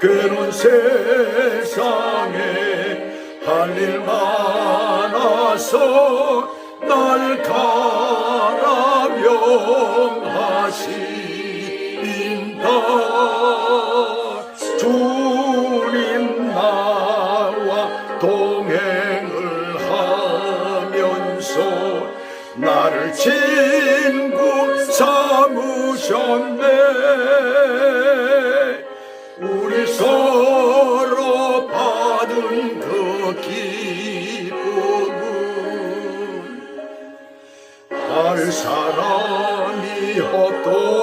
괴로운 세상에 할 일 많아서 날 가라 명하시인다. 주님 나와 동행을 하면서 나를 친구 삼으셨네. 우리 서로 받은 그 기쁨은 할 사람이 없도다.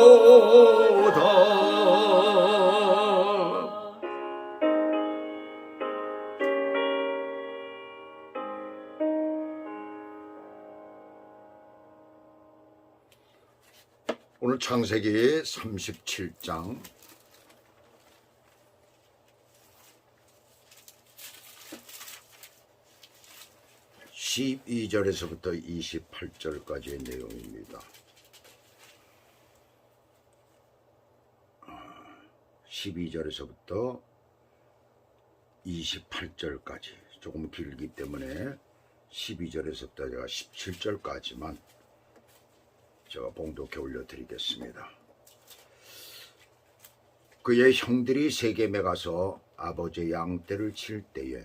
오늘 창세기 37장 12절에서부터 28절까지의 내용입니다. 12절에서부터 28절까지 조금 길기 때문에 12절에서부터 제가 17절까지만 제가 봉독해 올려드리겠습니다. 그의 형들이 세겜에 가서 아버지의 양떼를 칠 때에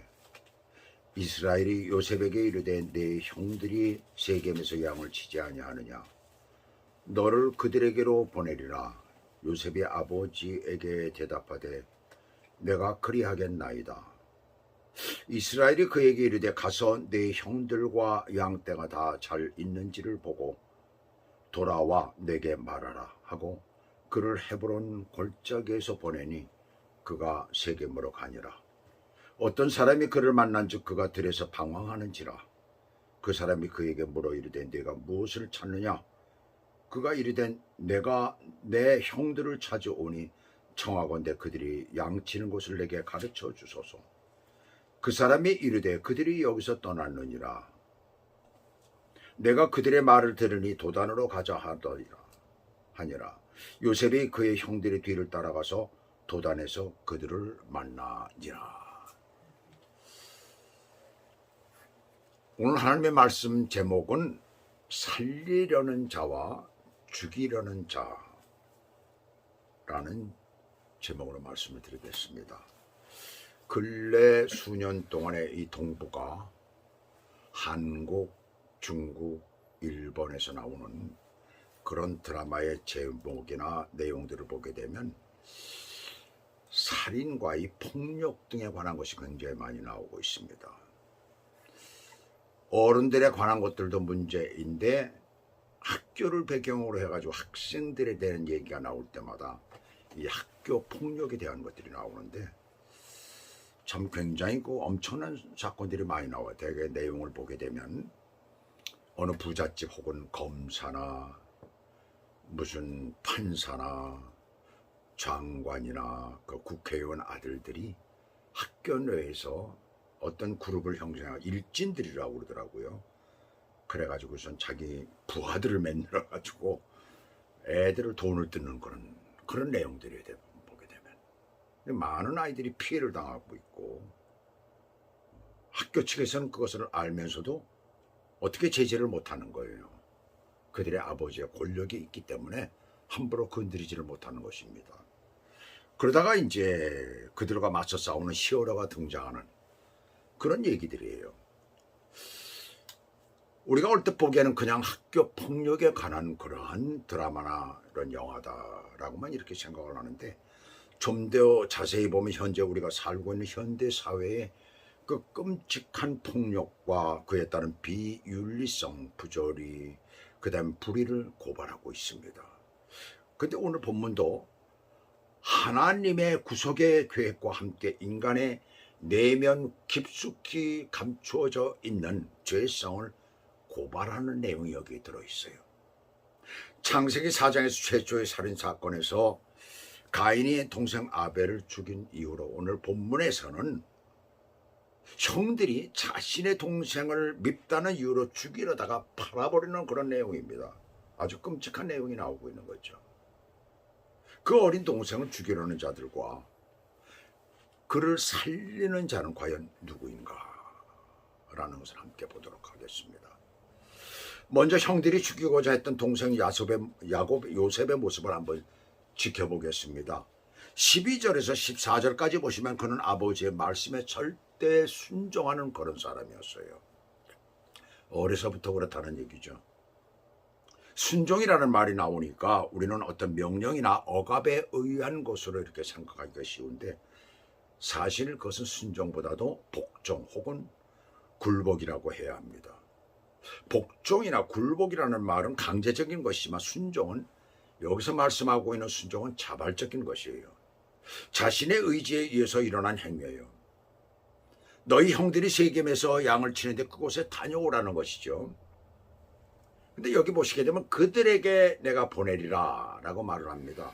이스라엘이 요셉에게 이르되 내 형들이 세겜에서 양을 치지 아니하느냐, 너를 그들에게로 보내리라. 요셉이 아버지에게 대답하되 내가 그리하겠나이다. 이스라엘이 그에게 이르되 가서 내 형들과 양떼가 다 잘 있는지를 보고 돌아와 내게 말하라 하고 그를 헤브론 골짜기에서 보내니 그가 세겜으로 가니라. 어떤 사람이 그를 만난즉 그가 들에서 방황하는지라. 그 사람이 그에게 물어 이르되 네가 무엇을 찾느냐. 그가 이르되 내가 내 형들을 찾아오니 청하건대 그들이 양치는 곳을 내게 가르쳐 주소서. 그 사람이 이르되 그들이 여기서 떠났느니라. 내가 그들의 말을 들으니 도단으로 가자 하니라. 요셉이 그의 형들의 뒤를 따라가서 도단에서 그들을 만나니라. 오늘 하나님의 말씀 제목은 살리려는 자와 죽이려는 자라는 제목으로 말씀을 드리겠습니다. 근래 수년 동안의 이 동북아, 한국, 중국, 일본에서 나오는 그런 드라마의 제목이나 내용들을 보게 되면 살인과 이 폭력 등에 관한 것이 굉장히 많이 나오고 있습니다. 어른들에 관한 것들도 문제인데 학교를 배경으로 해가지고 학생들에 대한 얘기가 나올 때마다 이 학교 폭력에 대한 것들이 나오는데 참 굉장히 그 엄청난 사건들이 많이 나와요. 대개 내용을 보게 되면 어느 부잣집 혹은 검사나 무슨 판사나 장관이나 그 국회의원 아들들이 학교 내에서 어떤 그룹을 형성하고 일진들이라고 그러더라고요. 그래가지고선 자기 부하들을 만들어가지고 애들을 돈을 뜯는 그런 내용들이 보게 되면 많은 아이들이 피해를 당하고 있고 학교 측에서는 그것을 알면서도 어떻게 제재를 못하는 거예요. 그들의 아버지의 권력이 있기 때문에 함부로 건드리지를 못하는 것입니다. 그러다가 이제 그들과 맞서 싸우는 히어로가 등장하는 그런 얘기들이에요. 우리가 얼핏 보기에는 그냥 학교 폭력에 관한 그러한 드라마나 이런 영화다라고만 이렇게 생각을 하는데 좀 더 자세히 보면 현재 우리가 살고 있는 현대 사회의 그 끔찍한 폭력과 그에 따른 비윤리성, 부조리, 그다음 불의를 고발하고 있습니다. 근데 오늘 본문도 하나님의 구속의 계획과 함께 인간의 내면 깊숙이 감추어져 있는 죄성을 고발하는 내용이 여기 들어있어요. 창세기 4장에서 최초의 살인사건에서 가인이 동생 아벨을 죽인 이후로 오늘 본문에서는 형들이 자신의 동생을 밉다는 이유로 죽이려다가 팔아버리는 그런 내용입니다. 아주 끔찍한 내용이 나오고 있는 거죠. 그 어린 동생을 죽이려는 자들과 그를 살리는 자는 과연 누구인가? 라는 것을 함께 보도록 하겠습니다. 먼저 형들이 죽이고자 했던 동생 요셉의 모습을 한번 지켜보겠습니다. 12절에서 14절까지 보시면 그는 아버지의 말씀에 절대 순종하는 그런 사람이었어요. 어려서부터 그렇다는 얘기죠. 순종이라는 말이 나오니까 우리는 어떤 명령이나 억압에 의한 것으로 이렇게 생각하기가 쉬운데, 사실 그것은 순종보다도 복종 혹은 굴복이라고 해야 합니다. 복종이나 굴복이라는 말은 강제적인 것이지만, 순종은, 여기서 말씀하고 있는 순종은 자발적인 것이에요. 자신의 의지에 의해서 일어난 행위예요. 너희 형들이 세겜에서 양을 치는데 그곳에 다녀오라는 것이죠. 근데 여기 보시게 되면 그들에게 내가 보내리라 라고 말을 합니다.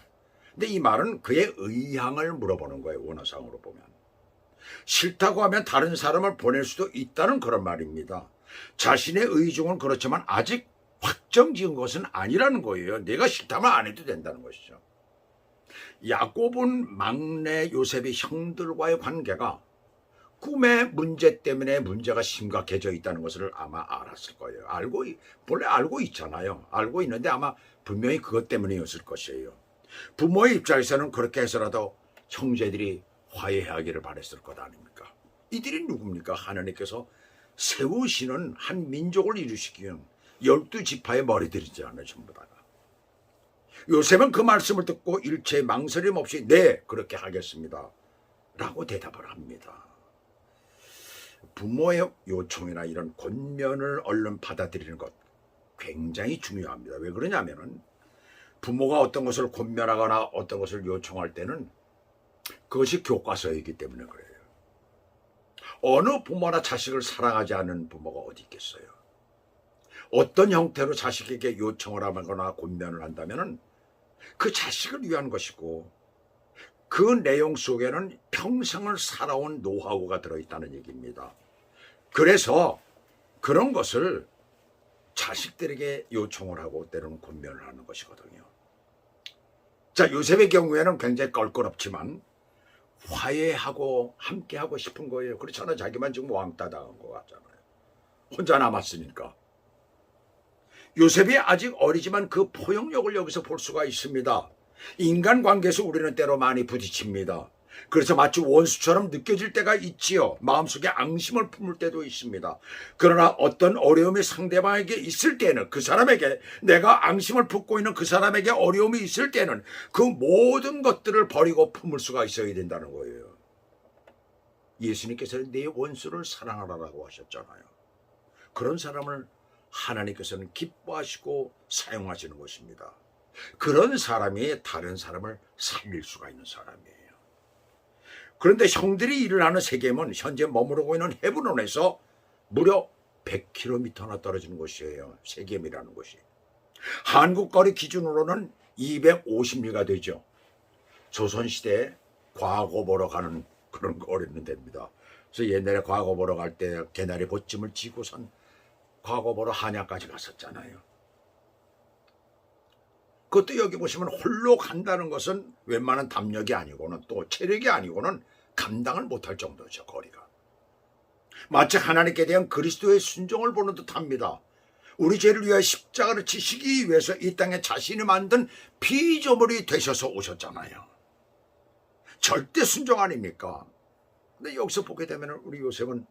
근데 이 말은 그의 의향을 물어보는 거예요. 원어상으로 보면 싫다고 하면 다른 사람을 보낼 수도 있다는 그런 말입니다. 자신의 의중은 그렇지만 아직 확정지은 것은 아니라는 거예요. 내가 싫다면 안 해도 된다는 것이죠. 야곱은 막내 요셉의 형들과의 관계가 꿈의 문제 때문에 문제가 심각해져 있다는 것을 아마 알았을 거예요. 본래 알고 있잖아요. 알고 있는데 아마 분명히 그것 때문이었을 것이에요. 부모의 입장에서는 그렇게 해서라도 형제들이 화해하기를 바랬을 것 아닙니까? 이들이 누굽니까? 하나님께서 세우시는 한 민족을 이루시기 위한 12지파의 머리들이잖아요. 전부 다가. 요셉은 그 말씀을 듣고 일체 망설임 없이 네, 그렇게 하겠습니다 라고 대답을 합니다. 부모의 요청이나 이런 권면을 얼른 받아들이는 것 굉장히 중요합니다. 왜 그러냐면은 부모가 어떤 것을 권면하거나 어떤 것을 요청할 때는 그것이 교과서이기 때문에 그래요. 어느 부모나 자식을 사랑하지 않는 부모가 어디 있겠어요. 어떤 형태로 자식에게 요청을 하거나 권면을 한다면은 그 자식을 위한 것이고, 그 내용 속에는 평생을 살아온 노하우가 들어있다는 얘기입니다. 그래서 그런 것을 자식들에게 요청을 하고 때로는 권면을 하는 것이거든요. 자, 요셉의 경우에는 굉장히 껄끄럽지만 화해하고 함께하고 싶은 거예요. 그렇잖아요. 자기만 지금 왕따 당한 것 같잖아요. 혼자 남았으니까. 요셉이 아직 어리지만 그 포용력을 여기서 볼 수가 있습니다. 인간관계에서 우리는 때로 많이 부딪힙니다. 그래서 마치 원수처럼 느껴질 때가 있지요. 마음속에 앙심을 품을 때도 있습니다. 그러나 어떤 어려움이 상대방에게 있을 때는, 그 사람에게, 내가 앙심을 품고 있는 그 사람에게 어려움이 있을 때는 그 모든 것들을 버리고 품을 수가 있어야 된다는 거예요. 예수님께서는 내 원수를 사랑하라고 하셨잖아요. 그런 사람을 하나님께서는 기뻐하시고 사용하시는 것입니다. 그런 사람이 다른 사람을 살릴 수가 있는 사람이에요. 그런데 형들이 일을 하는 세겜은 현재 머무르고 있는 헤브론에서 무려 100km나 떨어지는 곳이에요. 세겜이라는 곳이. 한국 거리 기준으로는 250리가 되죠. 조선시대에 과거 보러 가는 그런 거리는 됩니다. 그래서 옛날에 과거 보러 갈 때 개나리 보찜을 지고선 과거 보러 한양까지 갔었잖아요. 그것도 여기 보시면 홀로 간다는 것은 웬만한 담력이 아니고는 또 체력이 아니고는 감당을 못할 정도죠. 거리가. 마치 하나님께 대한 그리스도의 순종을 보는 듯합니다. 우리 죄를 위하여 십자가를 지시기 위해서 이 땅에 자신이 만든 피조물이 되셔서 오셨잖아요. 절대 순종 아닙니까? 근데 여기서 보게 되면 우리 요셉은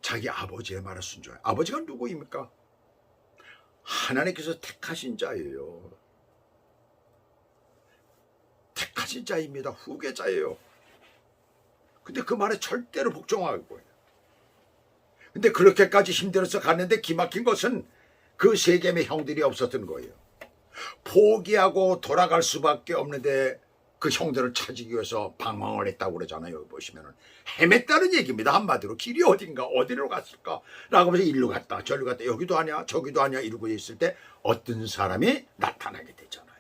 자기 아버지의 말에 순종해요. 아버지가 누구입니까? 하나님께서 택하신 자예요. 택하신 자입니다. 후계자예요. 근데 그 말에 절대로 복종하고. 근데 그렇게까지 힘들어서 갔는데 기막힌 것은 그 세겜의 형들이 없었던 거예요. 포기하고 돌아갈 수밖에 없는데 그 형들을 찾기 위해서 방황을 했다고 그러잖아요. 여기 보시면은 헤맸다는 얘기입니다. 한마디로 길이 어딘가, 어디로 갔을까 라고 하면서 일로 갔다 저리로 갔다, 여기도 아니야 저기도 아니야 이러고 있을 때 어떤 사람이 나타나게 되잖아요.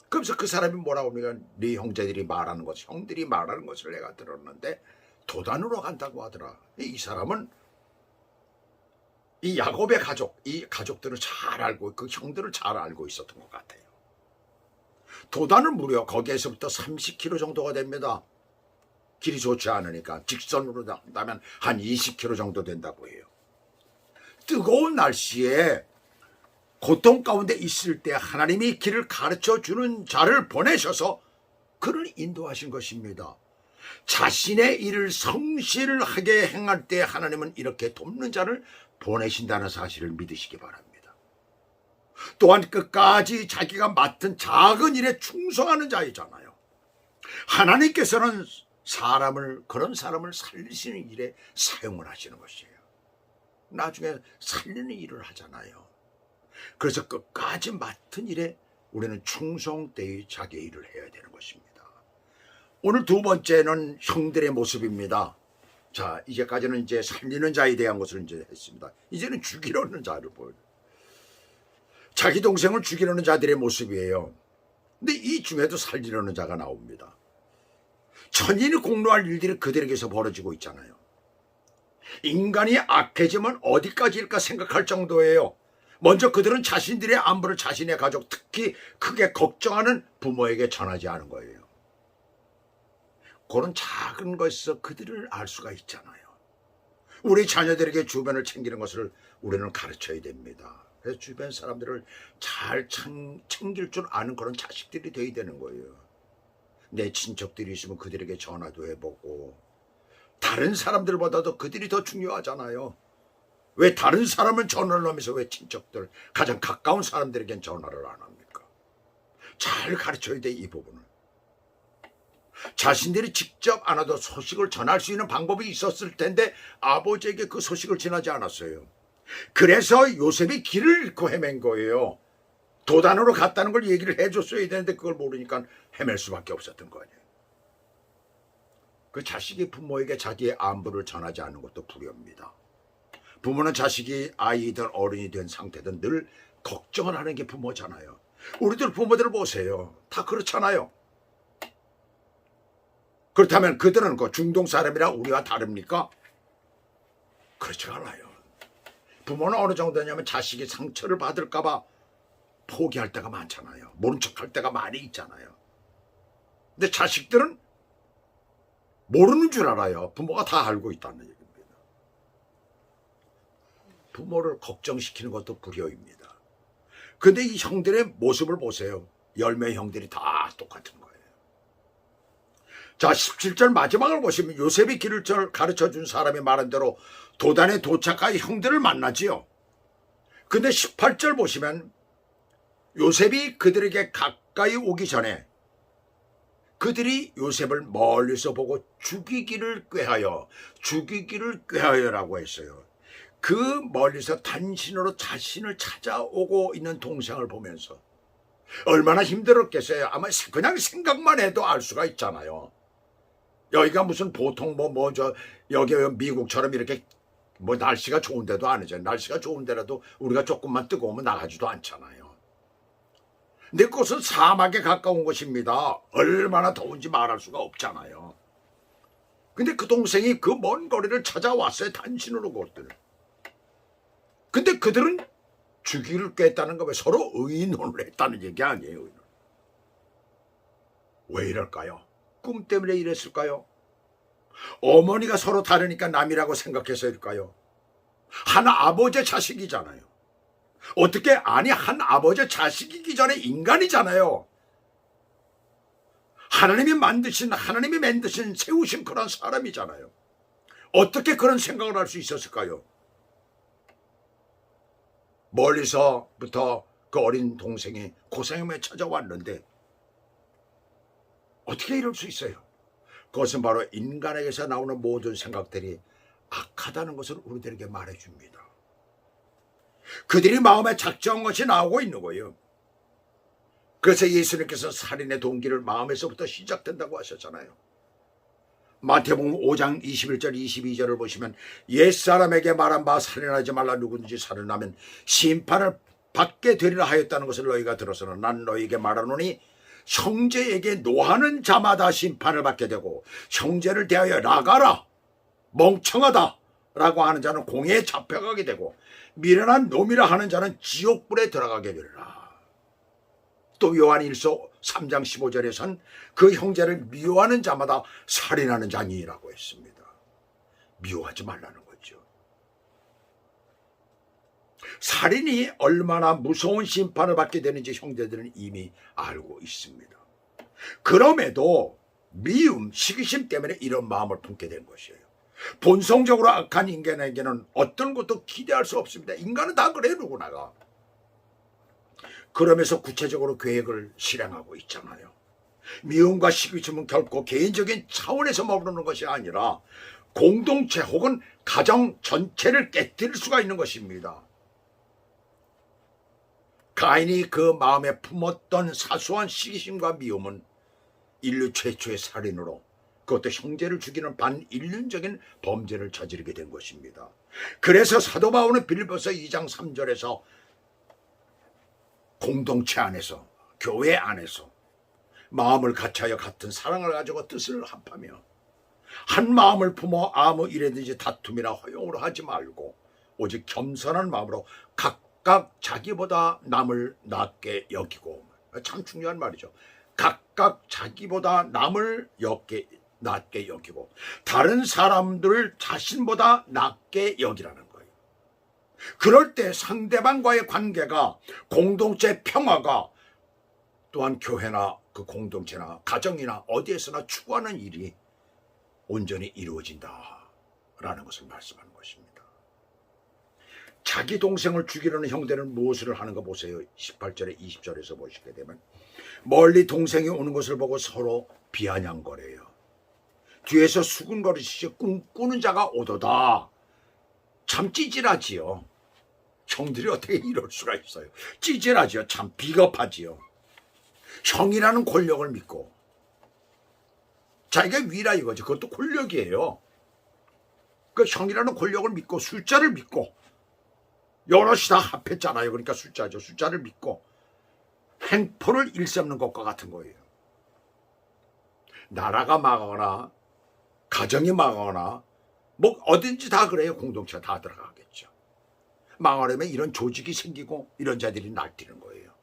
그러면서 그 사람이 뭐라고 합니까? 네 형제들이 말하는 것, 형들이 말하는 것을 내가 들었는데 도단으로 간다고 하더라. 이 사람은 이 야곱의 가족, 이 가족들을 잘 알고, 그 형들을 잘 알고 있었던 것 같아요. 도단은 무려 거기에서부터 30km 정도가 됩니다. 길이 좋지 않으니까 직선으로 한다면 한 20km 정도 된다고 해요. 뜨거운 날씨에 고통 가운데 있을 때 하나님이 길을 가르쳐 주는 자를 보내셔서 그를 인도하신 것입니다. 자신의 일을 성실하게 행할 때 하나님은 이렇게 돕는 자를 보내신다는 사실을 믿으시기 바랍니다. 또한 끝까지 자기가 맡은 작은 일에 충성하는 자이잖아요. 하나님께서는 그런 사람을 살리시는 일에 사용을 하시는 것이에요. 나중에 살리는 일을 하잖아요. 그래서 끝까지 맡은 일에 우리는 충성되이 자기의 일을 해야 되는 것입니다. 오늘 두 번째는 형들의 모습입니다. 자, 이제까지는 이제 살리는 자에 대한 것을 이제 했습니다. 이제는 죽이려는 자를 보여요. 자기 동생을 죽이려는 자들의 모습이에요. 근데 이 중에도 살리려는 자가 나옵니다. 천인이 공로할 일들이 그들에게서 벌어지고 있잖아요. 인간이 악해지면 어디까지일까 생각할 정도예요. 먼저 그들은 자신들의 안부를 자신의 가족, 특히 크게 걱정하는 부모에게 전하지 않은 거예요. 그런 작은 것에서 그들을 알 수가 있잖아요. 우리 자녀들에게 주변을 챙기는 것을 우리는 가르쳐야 됩니다. 그래서 주변 사람들을 잘 챙길 줄 아는 그런 자식들이 돼야 되는 거예요. 내 친척들이 있으면 그들에게 전화도 해보고, 다른 사람들보다도 그들이 더 중요하잖아요. 왜 다른 사람은 전화를 하면서 왜 친척들, 가장 가까운 사람들에겐 전화를 안 합니까? 잘 가르쳐야 돼, 이 부분을. 자신들이 직접 안 와도 소식을 전할 수 있는 방법이 있었을 텐데 아버지에게 그 소식을 전하지 않았어요. 그래서 요셉이 길을 잃고 헤맨 거예요. 도단으로 갔다는 걸 얘기를 해줬어야 되는데 그걸 모르니까 헤맬 수밖에 없었던 거 아니에요. 그 자식이 부모에게 자기의 안부를 전하지 않는 것도 불효입니다. 부모는 자식이 아이든 어른이 된 상태든 늘 걱정을 하는 게 부모잖아요. 우리들 부모들을 보세요. 다 그렇잖아요. 그렇다면 그들은 그 중동 사람이라 우리와 다릅니까? 그렇지 않아요. 부모는 어느 정도냐면 자식이 상처를 받을까봐 포기할 때가 많잖아요. 모른 척할 때가 많이 있잖아요. 근데 자식들은 모르는 줄 알아요. 부모가 다 알고 있다는 얘기입니다. 부모를 걱정시키는 것도 불효입니다. 근데 이 형들의 모습을 보세요. 10명의 형들이 다 똑같은 거예요. 자, 17절 마지막을 보시면 요셉이 길을 가르쳐준 사람이 말한 대로 도단에 도착하여 형들을 만나지요. 근데 18절 보시면 요셉이 그들에게 가까이 오기 전에 그들이 요셉을 멀리서 보고 죽이기를 꾀하여라고 했어요. 그 멀리서 단신으로 자신을 찾아오고 있는 동생을 보면서 얼마나 힘들었겠어요. 아마 그냥 생각만 해도 알 수가 있잖아요. 여기가 무슨 보통 여기 미국처럼 이렇게 날씨가 좋은 데도 아니죠. 날씨가 좋은 데라도 우리가 조금만 뜨거우면 나가지도 않잖아요. 근데 그것은 사막에 가까운 곳입니다. 얼마나 더운지 말할 수가 없잖아요. 근데 그 동생이 그 먼 거리를 찾아왔어요. 단신으로 그것들. 근데 그들은 죽이를 꾀했다는 거 왜 서로 의논을 했다는 얘기 아니에요. 왜 이럴까요? 꿈 때문에 이랬을까요? 어머니가 서로 다르니까 남이라고 생각해서일까요? 한 아버지의 자식이잖아요. 어떻게 아니 한 아버지의 자식이기 전에 인간이잖아요. 하나님이 만드신 세우신 그런 사람이잖아요. 어떻게 그런 생각을 할 수 있었을까요? 멀리서부터 그 어린 동생이 고생에 찾아왔는데 어떻게 이럴 수 있어요? 그것은 바로 인간에게서 나오는 모든 생각들이 악하다는 것을 우리들에게 말해줍니다. 그들이 마음에 작정한 것이 나오고 있는 거예요. 그래서 예수님께서 살인의 동기를 마음에서부터 시작된다고 하셨잖아요. 마태복음 5장 21절 22절을 보시면 옛사람에게 말한 바 살인하지 말라 누구든지 살인하면 심판을 받게 되리라 하였다는 것을 너희가 들어서는 난 너희에게 말하노니 형제에게 노하는 자마다 심판을 받게 되고 형제를 대하여 나가라 멍청하다 라고 하는 자는 공회에 잡혀가게 되고 미련한 놈이라 하는 자는 지옥불에 들어가게 되리라. 또 요한 1서 3장 15절에선 그 형제를 미워하는 자마다 살인하는 자니라고 했습니다. 미워하지 말라는 거죠. 살인이 얼마나 무서운 심판을 받게 되는지 형제들은 이미 알고 있습니다. 그럼에도 미움, 시기심 때문에 이런 마음을 품게 된 것이에요. 본성적으로 악한 인간에게는 어떤 것도 기대할 수 없습니다. 인간은 다 그래, 누구나가. 그러면서 구체적으로 계획을 실행하고 있잖아요. 미움과 시기심은 결코 개인적인 차원에서 머무르는 것이 아니라 공동체 혹은 가정 전체를 깨뜨릴 수가 있는 것입니다. 가인이 그 마음에 품었던 사소한 시기심과 미움은 인류 최초의 살인으로, 그것도 형제를 죽이는 반인륜적인 범죄를 저지르게 된 것입니다. 그래서 사도 바울은 빌립보서 2장 3절에서 공동체 안에서, 교회 안에서 마음을 같이하여 같은 사랑을 가지고 뜻을 합하며 한 마음을 품어 아무 일에든지 다툼이나 허용으로 하지 말고 오직 겸손한 마음으로 각각 자기보다 남을 낮게 여기고, 참 중요한 말이죠. 각각 자기보다 남을 낮게 여기고 다른 사람들을 자신보다 낮게 여기라는 거예요. 그럴 때 상대방과의 관계가, 공동체 평화가, 또한 교회나 그 공동체나 가정이나 어디에서나 추구하는 일이 온전히 이루어진다라는 것을 말씀하는 것입니다. 자기 동생을 죽이려는 형제는 무엇을 하는가 보세요. 18절에 20절에서 보시게 되면 멀리 동생이 오는 것을 보고 서로 비아냥거려요. 뒤에서 수군거리시지 꿈꾸는 자가 오도다. 참 찌질하지요. 형들이 어떻게 이럴 수가 있어요. 찌질하지요. 참 비겁하지요. 형이라는 권력을 믿고 자기가 위라 이거죠. 그것도 권력이에요. 그 형이라는 권력을 믿고 숫자를 믿고, 여럿이 다 합했잖아요. 그러니까 숫자죠. 숫자를 믿고 행포를 일삼는 것과 같은 거예요. 나라가 망하거나 가정이 망하거나 뭐 어딘지 다 그래요. 공동체가 다 들어가겠죠. 망하려면 이런 조직이 생기고 이런 자들이 날뛰는 거예요.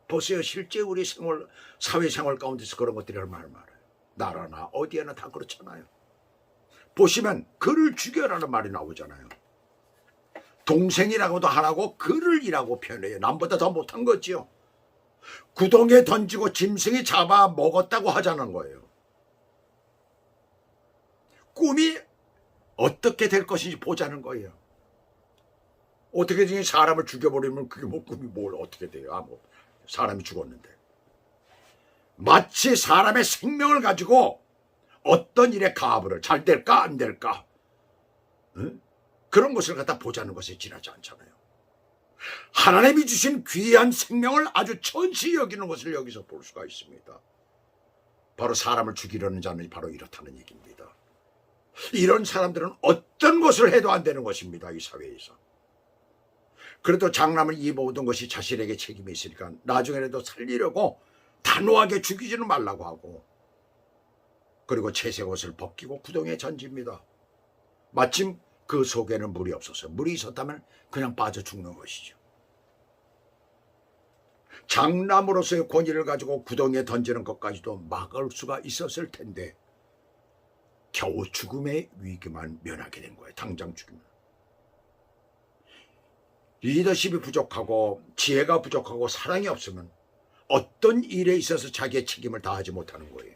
보세요. 실제 우리 사회생활 가운데서 그런 것들이 얼마나 많아요. 나라나 어디에나 다 그렇잖아요. 보시면 그를 죽여라는 말이 나오잖아요. 동생이라고도 안 하고 그를 이라고 표현해요. 남보다 더 못한 거지요. 구덩이에 던지고 짐승이 잡아 먹었다고 하자는 거예요. 꿈이 어떻게 될 것인지 보자는 거예요. 어떻게든 사람을 죽여버리면 그게 뭐 꿈이 뭘 어떻게 돼요. 뭐 사람이 죽었는데. 마치 사람의 생명을 가지고 어떤 일에 가부를 잘 될까 안 될까, 응? 그런 것을 갖다 보자는 것에 지나지 않잖아요. 하나님이 주신 귀한 생명을 아주 천시 여기는 것을 여기서 볼 수가 있습니다. 바로 사람을 죽이려는 자는 바로 이렇다는 얘기입니다. 이런 사람들은 어떤 것을 해도 안 되는 것입니다. 이 사회에서. 그래도 장남을 이 모든 것이 자신에게 책임이 있으니까 나중에라도 살리려고 단호하게 죽이지는 말라고 하고, 그리고 채색옷을 벗기고 구덩이에 던집니다. 마침 그 속에는 물이 없었어요. 물이 있었다면 그냥 빠져 죽는 것이죠. 장남으로서의 권위를 가지고 구덩이에 던지는 것까지도 막을 수가 있었을 텐데 겨우 죽음의 위기만 면하게 된 거예요. 당장 죽이면. 리더십이 부족하고 지혜가 부족하고 사랑이 없으면 어떤 일에 있어서 자기의 책임을 다하지 못하는 거예요.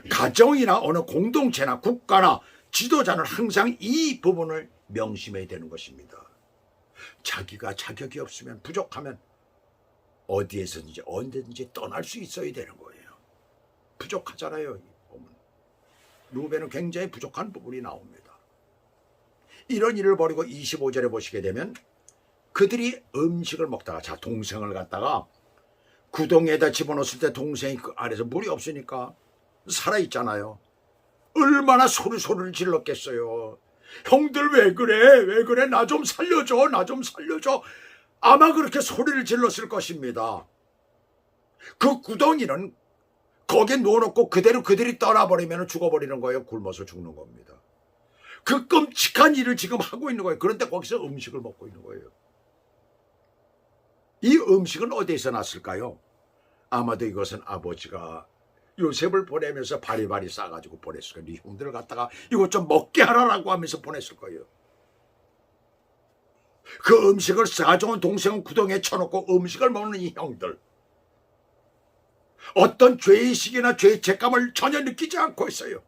가정이나 어느 공동체나 국가나 지도자는 항상 이 부분을 명심해야 되는 것입니다. 자기가 자격이 없으면, 부족하면 어디에서든지 언제든지 떠날 수 있어야 되는 거예요. 부족하잖아요. 보면 루벤은 굉장히 부족한 부분이 나옵니다. 이런 일을 벌이고 25절에 보시게 되면 그들이 음식을 먹다가, 자, 동생을 갖다가 구덩이에다 집어넣었을 때 동생이 그 안에서 물이 없으니까 살아있잖아요. 얼마나 소리를 질렀겠어요. 형들 왜 그래? 왜 그래? 나 좀 살려줘. 나 좀 살려줘. 아마 그렇게 소리를 질렀을 것입니다. 그 구덩이는 거기에 놓아놓고 그대로 그들이 떠나버리면 죽어버리는 거예요. 굶어서 죽는 겁니다. 그 끔찍한 일을 지금 하고 있는 거예요. 그런데 거기서 음식을 먹고 있는 거예요. 이 음식은 어디에서 났을까요? 아마도 이것은 아버지가 요셉을 보내면서 바리바리 싸가지고 보냈을 거예요. 네 형들을 갖다가 이것 좀 먹게 하라라고 하면서 보냈을 거예요. 그 음식을 싸가져온 동생은 구덩이에 쳐놓고 음식을 먹는 이 형들, 어떤 죄의식이나 죄책감을 전혀 느끼지 않고 있어요.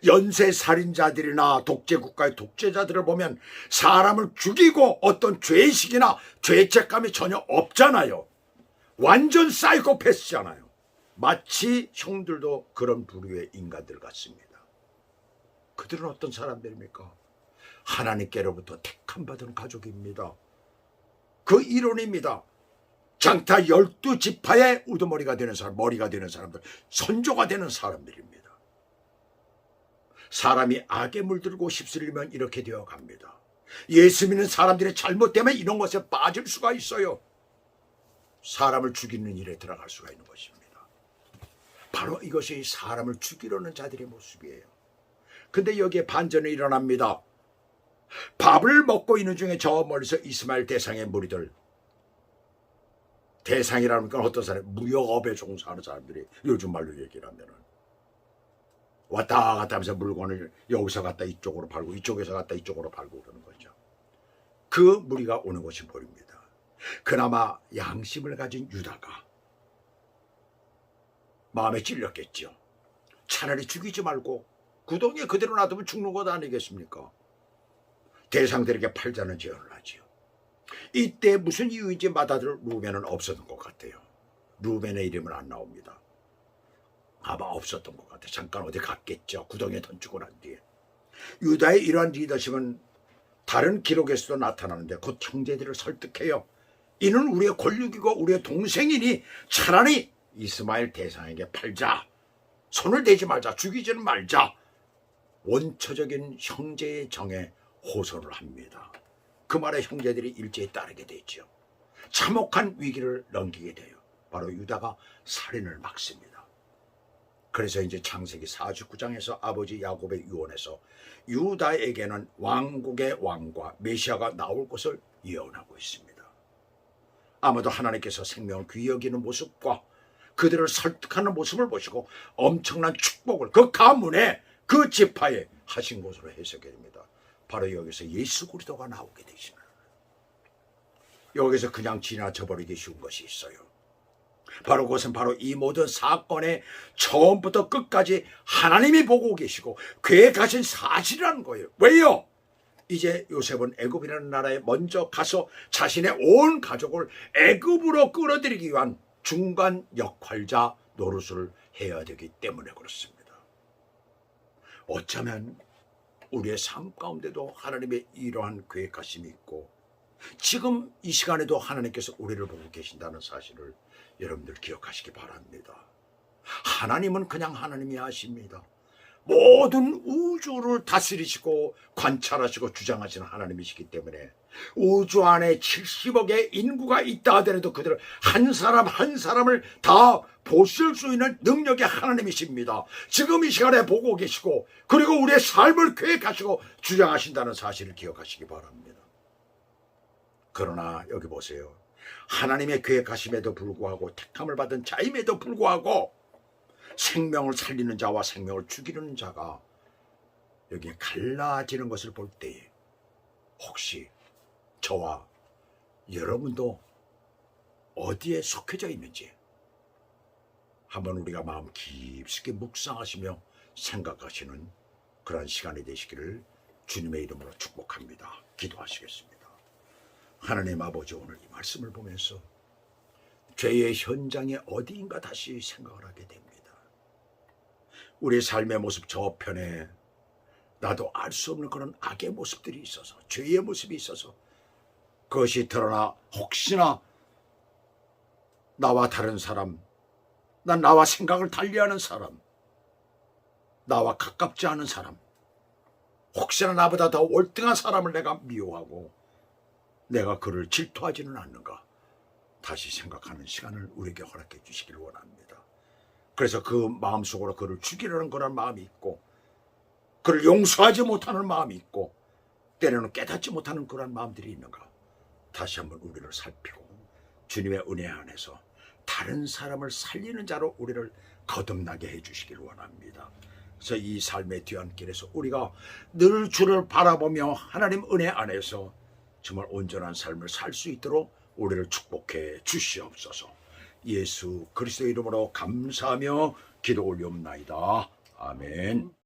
연쇄살인자들이나 독재국가의 독재자들을 보면 사람을 죽이고 어떤 죄의식이나 죄책감이 전혀 없잖아요. 완전 사이코패스잖아요. 마치 형들도 그런 부류의 인간들 같습니다. 그들은 어떤 사람들입니까? 하나님께로부터 택함받은 가족입니다. 그 이론입니다. 장타 12지파의 우두머리가 되는 사람, 머리가 되는 사람들, 선조가 되는 사람들입니다. 사람이 악에 물들고 휩쓸리면 이렇게 되어 갑니다. 예수 믿는 사람들의 잘못 때문에 이런 것에 빠질 수가 있어요. 사람을 죽이는 일에 들어갈 수가 있는 것입니다. 바로 이것이 사람을 죽이려는 자들의 모습이에요. 근데 여기에 반전이 일어납니다. 밥을 먹고 있는 중에 저 멀리서 이스마엘 대상의 무리들, 대상이라는 건 어떤 사람, 무역업에 종사하는 사람들이 요즘 말로 얘기를 하면은 왔다 갔다 하면서 물건을 여기서 갔다 이쪽으로 팔고 이쪽에서 갔다 이쪽으로 팔고 그러는 거죠. 그 무리가 오는 것이 보입니다. 그나마 양심을 가진 유다가 마음에 찔렸겠죠. 차라리 죽이지 말고 구덩이에 그대로 놔두면 죽는 것 아니겠습니까? 대상들에게 팔자는 제언을 하지요. 이때 무슨 이유인지 맏아들 루벤은 없었던 것 같아요. 루벤의 이름은 안 나옵니다. 아마 없었던 것 같아요. 잠깐 어디 갔겠죠. 구덩이에 던지고 난 뒤에. 유다의 이러한 리더십은 다른 기록에서도 나타나는데 곧 형제들을 설득해요. 이는 우리의 권력이고 우리의 동생이니 차라리 이스마엘 대상에게 팔자. 손을 대지 말자. 죽이지는 말자. 원초적인 형제의 정에 호소를 합니다. 그 말에 형제들이 일제히 따르게 되죠. 참혹한 위기를 넘기게 돼요. 바로 유다가 살인을 막습니다. 그래서 이제 창세기 49장에서 아버지 야곱의 유언에서 유다에게는 왕국의 왕과 메시아가 나올 것을 예언하고 있습니다. 아마도 하나님께서 생명을 귀히 여기는 모습과 그들을 설득하는 모습을 보시고 엄청난 축복을 그 가문에 그 지파에 하신 것으로 해석이 됩니다. 바로 여기서 예수 그리스도가 나오게 되시는, 여기서 그냥 지나쳐버리기 쉬운 것이 있어요. 바로 그것은 바로 이 모든 사건의 처음부터 끝까지 하나님이 보고 계시고 계획하신 사실이라는 거예요. 왜요? 이제 요셉은 애굽이라는 나라에 먼저 가서 자신의 온 가족을 애굽으로 끌어들이기 위한 중간 역할자 노릇을 해야 되기 때문에 그렇습니다. 어쩌면 우리의 삶 가운데도 하나님의 이러한 계획하심이 있고 지금 이 시간에도 하나님께서 우리를 보고 계신다는 사실을 여러분들 기억하시기 바랍니다. 하나님은 그냥 하나님이 아십니다. 모든 우주를 다스리시고 관찰하시고 주장하시는 하나님이시기 때문에 우주 안에 70억의 인구가 있다 하더라도 그들을 한 사람 한 사람을 다 보실 수 있는 능력의 하나님이십니다. 지금 이 시간에 보고 계시고 그리고 우리의 삶을 계획하시고 주장하신다는 사실을 기억하시기 바랍니다. 그러나 여기 보세요. 하나님의 계획하심에도 불구하고 택함을 받은 자임에도 불구하고 생명을 살리는 자와 생명을 죽이는 자가 여기에 갈라지는 것을 볼 때에 혹시 저와 여러분도 어디에 속해져 있는지 한번 우리가 마음 깊숙이 묵상하시며 생각하시는 그런 시간이 되시기를 주님의 이름으로 축복합니다. 기도하시겠습니다. 하나님 아버지, 오늘 이 말씀을 보면서 죄의 현장에 어디인가 다시 생각을 하게 됩니다. 우리의 삶의 모습 저편에 나도 알 수 없는 그런 악의 모습들이 있어서, 죄의 모습이 있어서 그것이 드러나 혹시나 나와 다른 사람, 나와 생각을 달리하는 사람, 나와 가깝지 않은 사람, 혹시나 나보다 더 월등한 사람을 내가 미워하고 내가 그를 질투하지는 않는가 다시 생각하는 시간을 우리에게 허락해 주시길 원합니다. 그래서 그 마음속으로 그를 죽이려는 그런 마음이 있고 그를 용서하지 못하는 마음이 있고 때로는 깨닫지 못하는 그런 마음들이 있는가 다시 한번 우리를 살피고 주님의 은혜 안에서 다른 사람을 살리는 자로 우리를 거듭나게 해주시길 원합니다. 그래서 이 삶의 뒤안길에서 우리가 늘 주를 바라보며 하나님 은혜 안에서 정말 온전한 삶을 살 수 있도록 우리를 축복해 주시옵소서. 예수 그리스도 이름으로 감사하며 기도 올리옵나이다. 아멘.